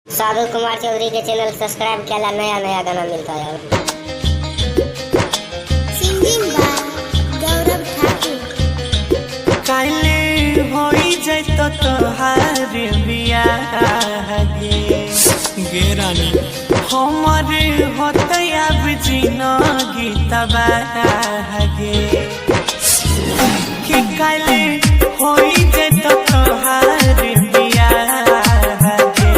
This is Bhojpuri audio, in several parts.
साधु कुमार चौधरी के चैनल सब्सक्राइब किया, नया नया गाना मिलता है। सिंगिंग बाय गौरव ठाकुर। काले होई जैतो तोहार बियाह गे रानी, हमारे होते अब जिंदगी तबाह गे। कि काले होई जैतो तोहार बियाह गे,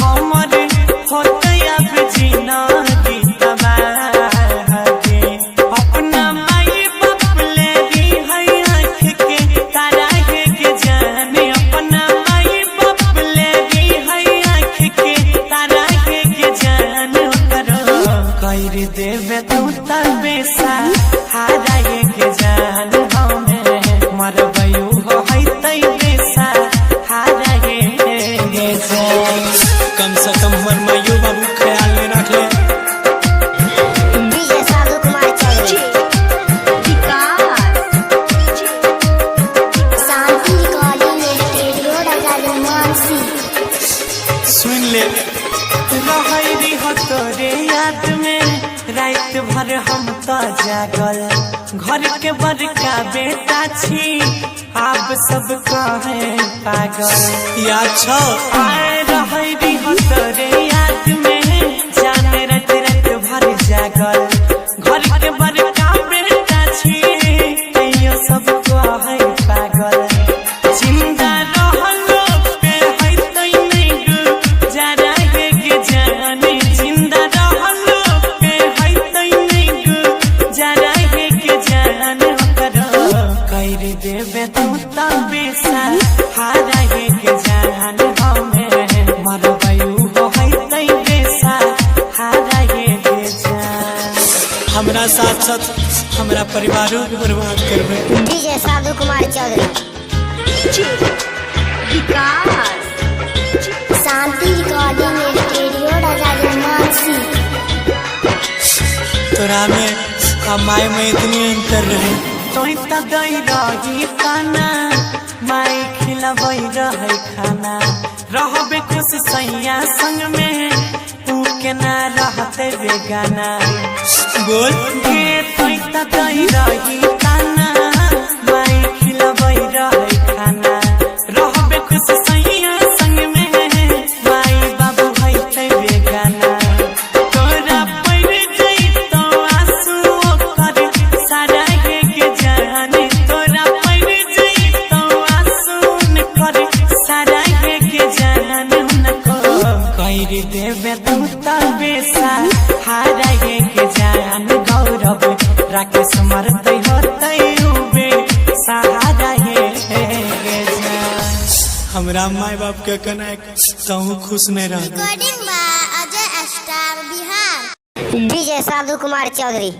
हमारे होते अब जिंदगी तबाह गे। अपना माई बाप ले दी है आँख के तारा के जाने, अपना माई बाप ले दी है आँख के तारा के जाने। करो कर देवे तू तबे सा हारा के जान, हमें मरबयू हो है तई बेसा हारा के जान। कम से कम मरमयू बाबू ख्याल में रख ले। डीजे साधु कुमार चौधरी। शांति रिकॉर्डिंग स्टूडियो राजा मानसी। सुन ले रहरी हो तोरे याद में रात भर हम तो जागल। घर के बड़का बेटा छी आप सब कहे पागल। याद छो आए रहरी हो तोरे याद में जाने रात रात भर जागल। घर के बड़का बेटा छी कहियो सब कहे पागल। जिंदा रहलो पे है तई नहीं गुजारा के जाने, जिंदा रहलो पे है तई नहीं गुजारा के जाने। करो कर देवे तू तबे सा हारा के जान, हमें मरबयू हो है तई बेसा हारा के जान। हमरा साथ साथ हमरा परिवारों के बर्बाद करबे। डीजे साधु कुमार चौधरी। शांति रिकॉर्डिंग स्टूडियो राजा मानसी। तोरा में आ माय में इतनी अंतर रहे। तो दई रही खाना माई खिलबई रहे खाना। रहबे खुश सैया संग में तू केना रहते बेगाना। बोल के तो दई रही खाना माई खिलबई रहे खाना। रहबे खुश सैया संग में माई बाबू होते बेगाना। तोरा पड़ जइतो आंसू कर सारा के जाने, तोरा पड़ जइतो आंसू कर सारा के जाने। उनको कर देवे तू तबे सा हारा के जान। गौरव राकेश मरते होते उबे सहारा के जान। हमरा माई बाप के कने कहूँ खुश नहीं रह। Recording by Ajay star Bihar. DJ Sadhu Kumar Chaudhary.